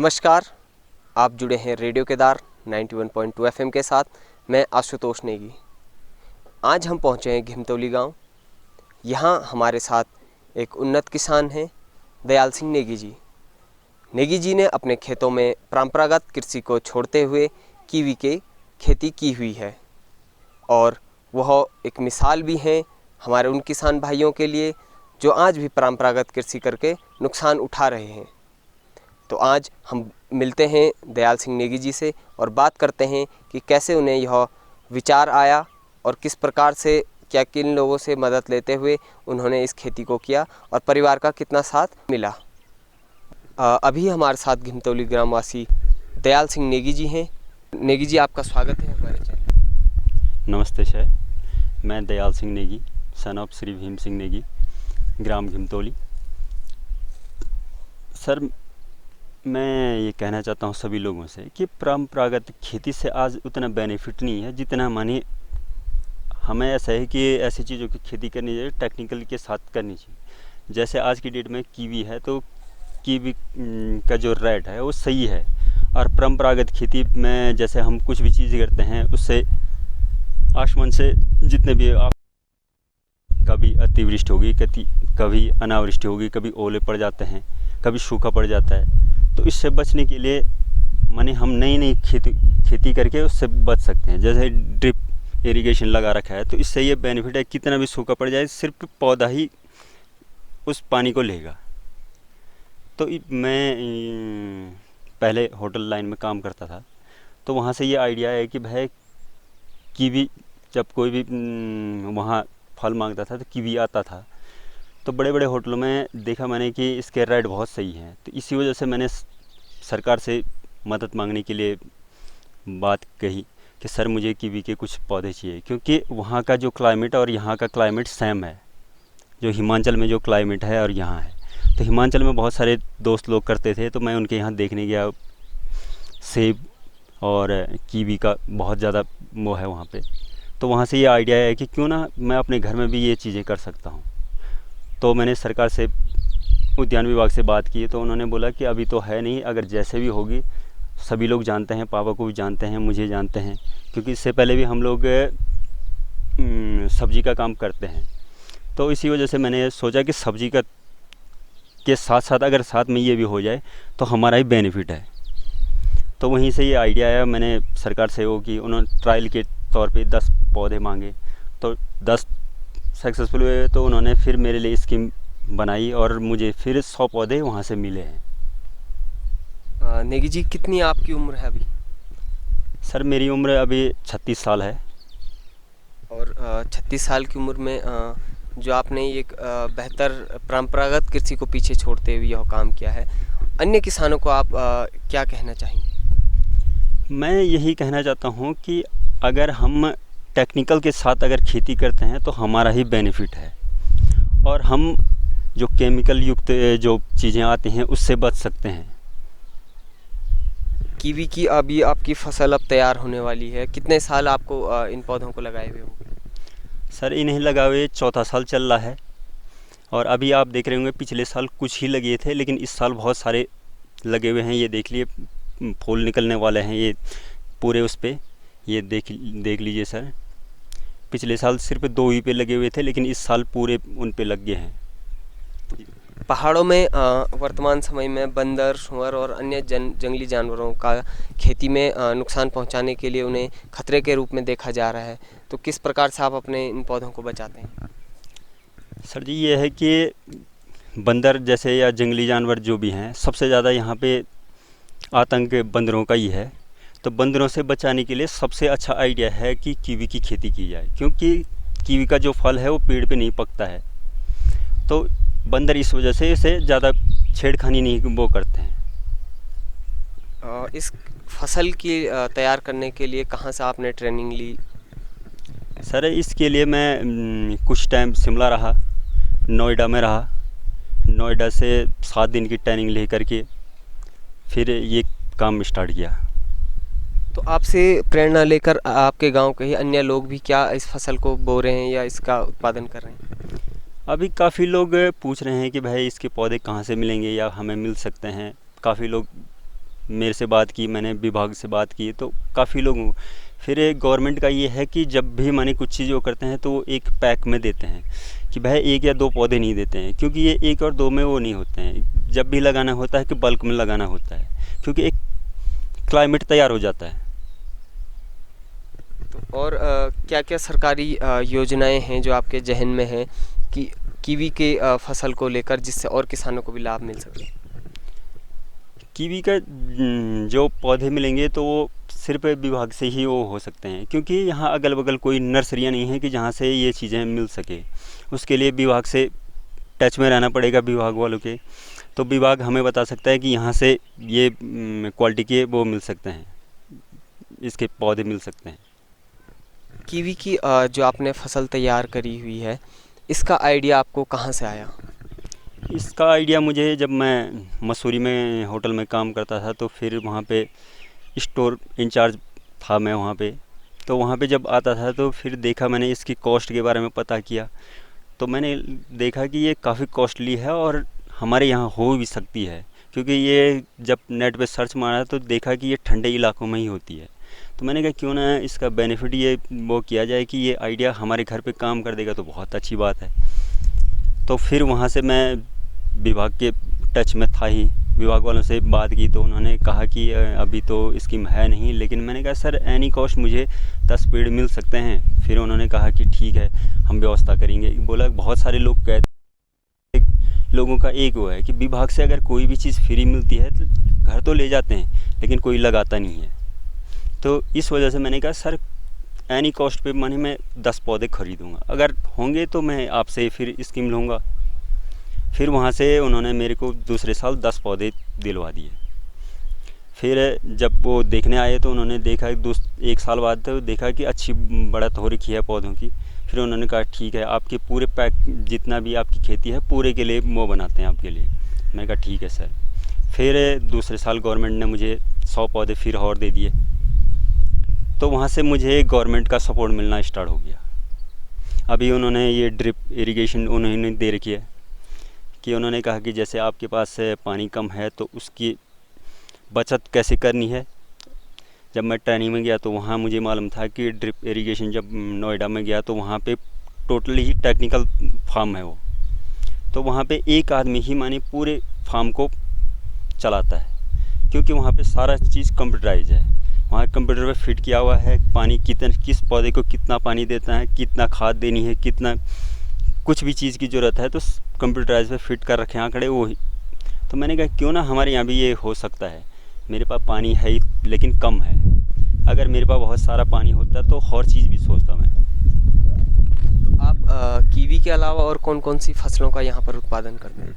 नमस्कार, आप जुड़े हैं रेडियो केदार 91.2 FM के साथ। मैं आशुतोष नेगी। आज हम पहुंचे हैं घिमतौली गांव। यहां हमारे साथ एक उन्नत किसान हैं, दयाल सिंह नेगी जी। नेगी जी ने अपने खेतों में परंपरागत कृषि को छोड़ते हुए कीवी की खेती की हुई है और वह एक मिसाल भी हैं हमारे उन किसान भाइयों के लिए जो आज भी परंपरागत कृषि करके नुकसान उठा रहे हैं। तो आज हम मिलते हैं दयाल सिंह नेगी जी से और बात करते हैं कि कैसे उन्हें यह विचार आया और किस प्रकार से क्या किन लोगों से मदद लेते हुए उन्होंने इस खेती को किया और परिवार का कितना साथ मिला। अभी हमारे साथ घिमतौली ग्रामवासी दयाल सिंह नेगी जी हैं। नेगी जी, आपका स्वागत है हमारे चैनल। नमस्ते सर, मैं दयाल सिंह नेगी, सन ऑफ श्री भीम सिंह नेगी, ग्राम घिमतौली। सर, मैं ये कहना चाहता हूँ सभी लोगों से कि परंपरागत खेती से आज उतना बेनिफिट नहीं है जितना माने हमें ऐसा है कि ऐसी चीज़ों की खेती करनी चाहिए, टेक्निकल के साथ करनी चाहिए। जैसे आज की डेट में कीवी है तो कीवी का जो रेट है वो सही है, और परंपरागत खेती में जैसे हम कुछ भी चीज़ करते हैं उससे आसमान से जितने भी कभी अतिवृष्टि होगी, कभी अनावृष्टि होगी, कभी ओले पड़ जाते हैं, कभी सूखा पड़ जाता है। तो इससे बचने के लिए माने हम नई खेती करके उससे बच सकते हैं। जैसे ड्रिप इरिगेशन लगा रखा है तो इससे ये बेनिफिट है, कितना भी सूखा पड़ जाए सिर्फ पौधा ही उस पानी को लेगा। तो मैं पहले होटल लाइन में काम करता था तो वहाँ से ये आइडिया है कि भाई कीवी, जब कोई भी वहाँ फल मांगता था तो कीवी आता था, तो बड़े बड़े होटलों में देखा मैंने कि इसके रेट बहुत सही हैं। तो इसी वजह से मैंने सरकार से मदद मांगने के लिए बात कही कि सर मुझे कीवी के कुछ पौधे चाहिए, क्योंकि वहाँ का जो क्लाइमेट और यहाँ का क्लाइमेट सेम है। जो हिमाचल में जो क्लाइमेट है और यहाँ है, तो हिमाचल में बहुत सारे दोस्त लोग करते थे तो मैं उनके यहाँ देखने गया। सेब और कीवी का बहुत ज़्यादा वो है वहाँ पे, तो वहाँ से ये आइडिया है कि क्यों ना मैं अपने घर में भी ये चीज़ें कर सकता हूँ। तो मैंने सरकार से, उद्यान विभाग से बात की तो उन्होंने बोला कि अभी तो है नहीं, अगर जैसे भी होगी, सभी लोग जानते हैं, पापा को भी जानते हैं, मुझे जानते हैं, क्योंकि इससे पहले भी हम लोग सब्जी का काम करते हैं। तो इसी वजह से मैंने सोचा कि सब्जी का के साथ साथ अगर साथ में ये भी हो जाए तो हमारा ही बेनिफिट है। तो वहीं से ये आइडिया आया। मैंने सरकार से वो कि उन्होंने ट्रायल के तौर पे 10 पौधे मांगे तो 10 सक्सेसफुल हुए, तो उन्होंने फिर मेरे लिए स्कीम बनाई और मुझे फिर 100 पौधे वहाँ से मिले हैं। नेगी जी, कितनी आपकी उम्र है अभी? सर, मेरी उम्र अभी 36 साल है। और 36 साल की उम्र में जो आपने एक बेहतर परंपरागत कृषि को पीछे छोड़ते हुए यह काम किया है, अन्य किसानों को आप क्या कहना चाहेंगे? मैं यही कहना चाहता हूँ कि अगर हम टेक्निकल के साथ अगर खेती करते हैं तो हमारा ही बेनिफिट है, और हम जो केमिकल युक्त जो चीज़ें आती हैं उससे बच सकते हैं। कीवी की अभी आपकी फसल अब तैयार होने वाली है। कितने साल आपको इन पौधों को लगाए हुए हो? सर, इन्हें लगाए हुए 4था साल चल रहा है, और अभी आप देख रहे होंगे पिछले साल कुछ ही लगे थे, लेकिन इस साल बहुत सारे लगे हुए हैं। ये देख लिए फूल निकलने वाले हैं, ये पूरे उस पर ये देख लीजिए सर। पिछले साल सिर्फ 2 ही पे लगे हुए थे, लेकिन इस साल पूरे उन पे लग गए हैं। पहाड़ों में वर्तमान समय में बंदर, सूअर और अन्य जंगली जानवरों का खेती में नुकसान पहुंचाने के लिए उन्हें खतरे के रूप में देखा जा रहा है। तो किस प्रकार से आप अपने इन पौधों को बचाते हैं? सर जी, ये है कि बंदर जैसे या जंगली जानवर जो भी हैं, सबसे ज़्यादा यहाँ पे आतंक बंदरों का ही है। तो बंदरों से बचाने के लिए सबसे अच्छा आइडिया है कि कीवी की खेती की जाए, क्योंकि कीवी का जो फल है वो पेड़ पे नहीं पकता है। तो बंदर इस वजह से इसे ज़्यादा छेड़खानी नहीं वो करते हैं। इस फसल की तैयार करने के लिए कहाँ से आपने ट्रेनिंग ली? सर, इसके लिए मैं कुछ टाइम शिमला रहा, नोएडा में रहा। नोएडा से 7 दिन की ट्रेनिंग ले करके फिर ये काम स्टार्ट किया। तो आपसे प्रेरणा लेकर आपके गांव के ही अन्य लोग भी क्या इस फसल को बो रहे हैं या इसका उत्पादन कर रहे हैं? अभी काफ़ी लोग पूछ रहे हैं कि भाई इसके पौधे कहाँ से मिलेंगे या हमें मिल सकते हैं। काफ़ी लोग मेरे से बात की, मैंने विभाग से बात की, तो काफ़ी लोगों फिर गवर्नमेंट का ये है कि जब भी माने कुछ चीज़ वो करते हैं तो वो एक पैक में देते हैं कि भाई 1 या 2 पौधे नहीं देते हैं, क्योंकि ये 1 और 2 में वो नहीं होते हैं। जब भी लगाना होता है कि बल्क में लगाना होता है, क्योंकि एक क्लाइमेट तैयार हो जाता है। और क्या क्या सरकारी योजनाएं हैं जो आपके जहन में हैं कि कीवी के फसल को लेकर, जिससे और किसानों को भी लाभ मिल सके? कीवी का जो पौधे मिलेंगे तो वो सिर्फ विभाग से ही वो हो सकते हैं, क्योंकि यहाँ अगल बगल कोई नर्सरियाँ नहीं है कि जहाँ से ये चीज़ें मिल सके। उसके लिए विभाग से टच में रहना पड़ेगा, विभाग वालों के। तो विभाग हमें बता सकता है कि यहाँ से ये क्वालिटी के वो मिल सकते हैं, इसके पौधे मिल सकते हैं। कीवी की जो आपने फसल तैयार करी हुई है, इसका आइडिया आपको कहाँ से आया? इसका आइडिया मुझे जब मैं मसूरी में होटल में काम करता था, तो फिर वहाँ पे स्टोर इंचार्ज था मैं वहाँ पे। तो वहाँ पे जब आता था तो फिर देखा, मैंने इसकी कॉस्ट के बारे में पता किया, तो मैंने देखा कि ये काफ़ी कॉस्टली है और हमारे यहाँ हो भी सकती है, क्योंकि ये जब नेट पे सर्च मारा तो देखा कि ये ठंडे इलाकों में ही होती है। तो मैंने कहा क्यों ना इसका बेनिफिट ये वो किया जाए कि ये आइडिया हमारे घर पे काम कर देगा तो बहुत अच्छी बात है। तो फिर वहाँ से मैं विभाग के टच में था ही, विभाग वालों से बात की तो उन्होंने कहा कि अभी तो स्कीम है नहीं, लेकिन मैंने कहा सर एनी कॉस्ट मुझे 10 पेड़ मिल सकते हैं। फिर उन्होंने कहा कि ठीक है हम व्यवस्था करेंगे। बोला बहुत सारे लोग कहते, लोगों का एक वो है कि विभाग से अगर कोई भी चीज़ फ्री मिलती है तो घर तो ले जाते हैं, लेकिन कोई लगाता नहीं है। तो इस वजह से मैंने कहा सर एनी कॉस्ट पे माने मैं 10 पौधे खरीदूँगा, अगर होंगे तो मैं आपसे फिर स्कीम लूँगा। फिर वहाँ से उन्होंने मेरे को दूसरे साल 10 पौधे दिलवा दिए। फिर जब वो देखने आए तो उन्होंने देखा 1 साल बाद, तो देखा कि अच्छी बढ़त हो रखी है पौधों की। फिर उन्होंने कहा ठीक है आपके पूरे पैक जितना भी आपकी खेती है पूरे के लिए वो बनाते हैं आपके लिए। मैंने कहा ठीक है सर। फिर दूसरे साल गवर्नमेंट ने मुझे 100 पौधे फिर और दे दिए। तो वहाँ से मुझे गवर्नमेंट का सपोर्ट मिलना स्टार्ट हो गया। अभी उन्होंने ये ड्रिप इरिगेशन उन्होंने दे रखी है कि उन्होंने कहा कि जैसे आपके पास पानी कम है तो उसकी बचत कैसे करनी है। जब मैं ट्रेनिंग में गया तो वहाँ मुझे मालूम था कि ड्रिप इरिगेशन, जब नोएडा में गया तो वहाँ पे टोटली ही टेक्निकल फार्म है वो, तो वहाँ पे एक आदमी ही माने पूरे फार्म को चलाता है, क्योंकि वहाँ पे सारा चीज़ कंप्यूटराइज है। वहाँ कंप्यूटर पे फिट किया हुआ है पानी किस पौधे को कितना पानी देता है, कितना खाद देनी है, कितना कुछ भी चीज़ की ज़रूरत है तो कंप्यूटराइज पे फिट कर रखे हैं आंकड़े वो ही। तो मैंने कहा क्यों ना हमारे यहाँ भी ये हो सकता है। मेरे पास पानी है ही लेकिन कम है, अगर मेरे पास बहुत सारा पानी होता तो और चीज़ भी सोचता मैं। तो आप कीवी के अलावा और कौन कौन सी फसलों का यहाँ पर उत्पादन करते हैं?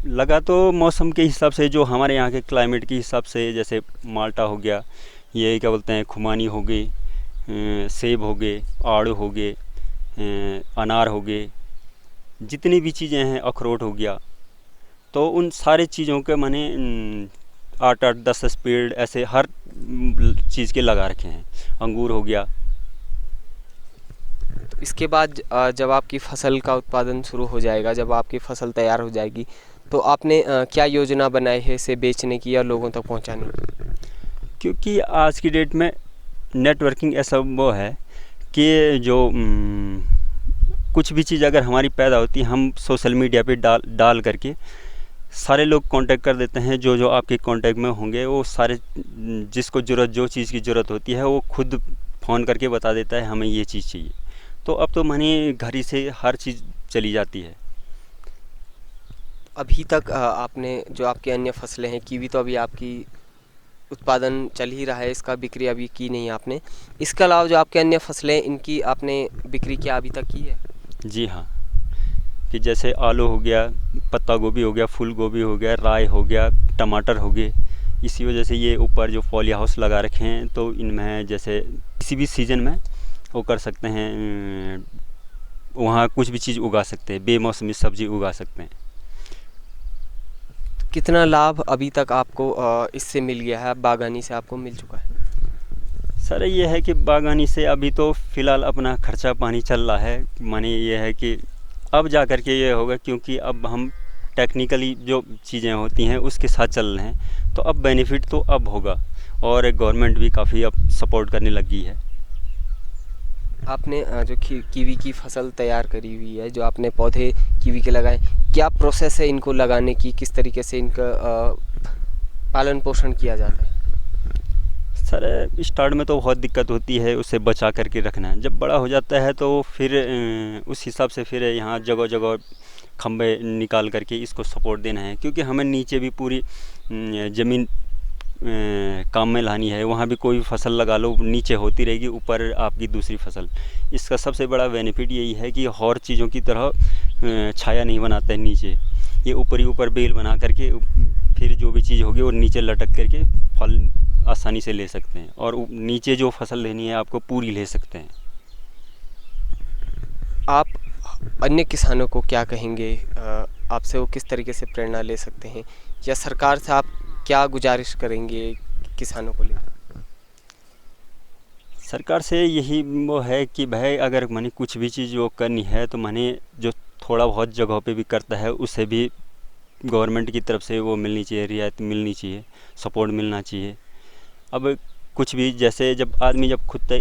लगा तो मौसम के हिसाब से, जो हमारे यहाँ के क्लाइमेट के हिसाब से, जैसे माल्टा हो गया, ये क्या बोलते हैं खुमानी हो गई, सेब हो गए, आड़ू हो गए, अनार हो गए, जितनी भी चीज़ें हैं, अखरोट हो गया, तो उन सारे चीज़ों के माने 8-8, 10-10 पेड़ ऐसे हर चीज़ के लगा रखे हैं। अंगूर हो गया। तो इसके बाद जब आपकी फसल का उत्पादन शुरू हो जाएगा, जब आपकी फसल तैयार हो जाएगी, तो आपने क्या योजना बनाई है इसे बेचने की या लोगों तक पहुंचाने की? क्योंकि आज की डेट में नेटवर्किंग ऐसा वो है कि जो कुछ भी चीज़ अगर हमारी पैदा होती है, हम सोशल मीडिया पे डाल करके सारे लोग कांटेक्ट कर देते हैं। जो आपके कांटेक्ट में होंगे वो सारे, जिसको जो चीज़ की ज़रूरत होती है वो खुद फ़ोन करके बता देता है हमें ये चीज़ चाहिए। तो अब तो माने घर ही से हर चीज़ चली जाती है। अभी तक आपने जो आपकी अन्य फसलें हैं, कीवी तो अभी आपकी उत्पादन चल ही रहा है, इसका बिक्री अभी की नहीं आपने। इसके अलावा जो आपके अन्य फसलें, इनकी आपने बिक्री क्या अभी तक की है? जी हाँ, कि जैसे आलू हो गया, पत्ता गोभी हो गया, फूल गोभी हो गया, राई हो गया, टमाटर हो गए। इसी वजह से ये ऊपर जो फॉली हाउस लगा रखे हैं तो इनमें जैसे किसी भी सीज़न में वो कर सकते हैं, वहाँ कुछ भी चीज़ उगा सकते हैं, बेमौसमी सब्जी उगा सकते हैं। कितना लाभ अभी तक आपको इससे मिल गया है, बागवानी से आपको मिल चुका है? सर ये है कि बागवानी से अभी तो फ़िलहाल अपना खर्चा पानी चल रहा है। माने ये है कि अब जा कर के ये होगा, क्योंकि अब हम टेक्निकली जो चीज़ें होती हैं उसके साथ चल रहे हैं, तो अब बेनिफिट तो अब होगा और गवर्नमेंट भी काफ़ी अब सपोर्ट करने लगी है। आपने जो कीवी की फसल तैयार करी हुई है, जो आपने पौधे कीवी के लगाए, क्या प्रोसेस है इनको लगाने की, किस तरीके से इनका पालन पोषण किया जाता है? सर स्टार्ट में तो बहुत दिक्कत होती है, उसे बचा करके रखना है। जब बड़ा हो जाता है तो फिर उस हिसाब से फिर यहाँ जगह जगह खंभे निकाल करके इसको सपोर्ट देना है, क्योंकि हमें नीचे भी पूरी ज़मीन काम में लानी है। वहाँ भी कोई फसल लगा लो, नीचे होती रहेगी, ऊपर आपकी दूसरी फसल। इसका सबसे बड़ा बेनिफिट यही है कि और चीज़ों की तरह छाया नहीं बनाता है नीचे, ये ऊपर ही ऊपर बेल बना करके फिर जो भी चीज़ होगी वो नीचे लटक करके फल आसानी से ले सकते हैं, और नीचे जो फसल लेनी है आपको पूरी ले सकते हैं। आप अन्य किसानों को क्या कहेंगे, आपसे वो किस तरीके से प्रेरणा ले सकते हैं, या सरकार से आप क्या गुजारिश करेंगे किसानों को लेकर? सरकार से यही वो है कि भाई अगर माने कुछ भी चीज़ वो करनी है तो माने जो थोड़ा बहुत जगहों पे भी करता है उसे भी गवर्नमेंट की तरफ से वो मिलनी चाहिए, रियायत मिलनी चाहिए, सपोर्ट मिलना चाहिए। अब कुछ भी जैसे जब आदमी जब खुद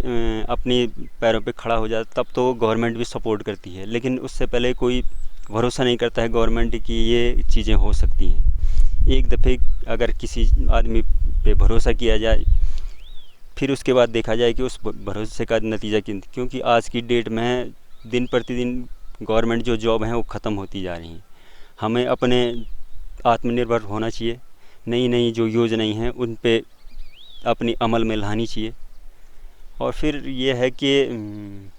अपने पैरों पे खड़ा हो जाता तब तो गवर्नमेंट भी सपोर्ट करती है, लेकिन उससे पहले कोई भरोसा नहीं करता है गवर्नमेंट की ये चीज़ें हो सकती हैं। एक दफ़े अगर किसी आदमी पे भरोसा किया जाए फिर उसके बाद देखा जाए कि उस भरोसे का नतीजा क्योंकि आज की डेट में दिन प्रतिदिन गवर्नमेंट जो जॉब हैं वो ख़त्म होती जा रही हैं। हमें अपने आत्मनिर्भर होना चाहिए, नई नई जो योजनाएं हैं उन पे अपनी अमल में लानी चाहिए। और फिर ये है कि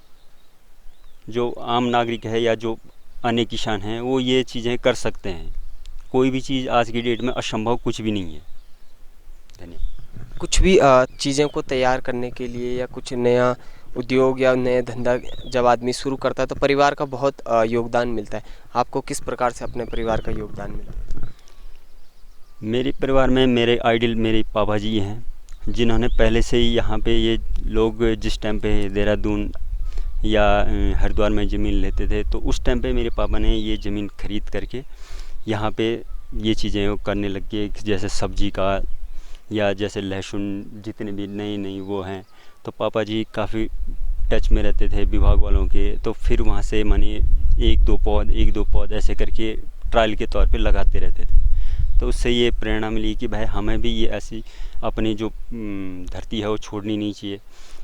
जो आम नागरिक है या जो अन्य किसान हैं वो ये चीज़ें कर सकते हैं। कोई भी चीज़ आज की डेट में असंभव कुछ भी नहीं है। धन्यवाद। कुछ भी चीज़ों को तैयार करने के लिए या कुछ नया उद्योग या नया धंधा जब आदमी शुरू करता है तो परिवार का बहुत योगदान मिलता है। आपको किस प्रकार से अपने परिवार का योगदान मिला? मेरे परिवार में मेरे आइडल मेरे पापा जी हैं, जिन्होंने पहले से ही यहाँ पे ये लोग जिस टाइम पे देहरादून या हरिद्वार में ज़मीन लेते थे तो उस टाइम पे मेरे पापा ने ये ज़मीन खरीद करके यहाँ पे ये चीज़ें करने लग गए, जैसे सब्जी का या जैसे लहसुन जितने भी नई नई वो हैं। तो पापा जी काफ़ी टच में रहते थे विभाग वालों के, तो फिर वहाँ से माने एक दो पौध ऐसे करके ट्रायल के तौर पे लगाते रहते थे। तो उससे ये प्रेरणा मिली कि भाई हमें भी ये ऐसी अपनी जो धरती है वो छोड़नी नहीं चाहिए,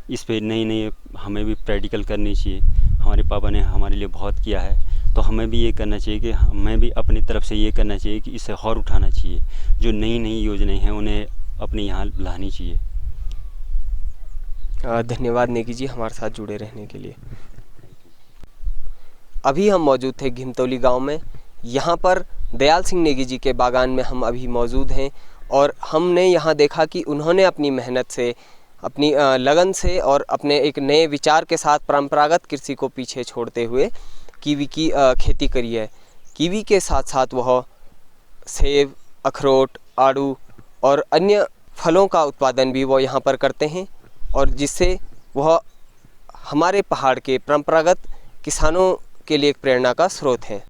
इस पे नई नई हमें भी प्रैक्टिकल करनी चाहिए। हमारे पापा ने हमारे लिए बहुत किया है, तो हमें भी ये करना चाहिए कि हमें भी अपनी तरफ से ये करना चाहिए कि इसे और उठाना चाहिए। जो नई नई योजनाएं हैं उन्हें अपने यहाँ लानी चाहिए। धन्यवाद नेगी जी हमारे साथ जुड़े रहने के लिए। अभी हम मौजूद थे घिमतौली गांव में। यहाँ पर दयाल सिंह नेगी जी के बागान में हम अभी मौजूद हैं और हमने यहाँ देखा कि उन्होंने अपनी मेहनत से, अपनी लगन से और अपने एक नए विचार के साथ परंपरागत कृषि को पीछे छोड़ते हुए कीवी की खेती करी है। कीवी के साथ साथ वह सेब, अखरोट, आड़ू और अन्य फलों का उत्पादन भी वो यहाँ पर करते हैं, और जिससे वह हमारे पहाड़ के परंपरागत किसानों के लिए एक प्रेरणा का स्रोत है।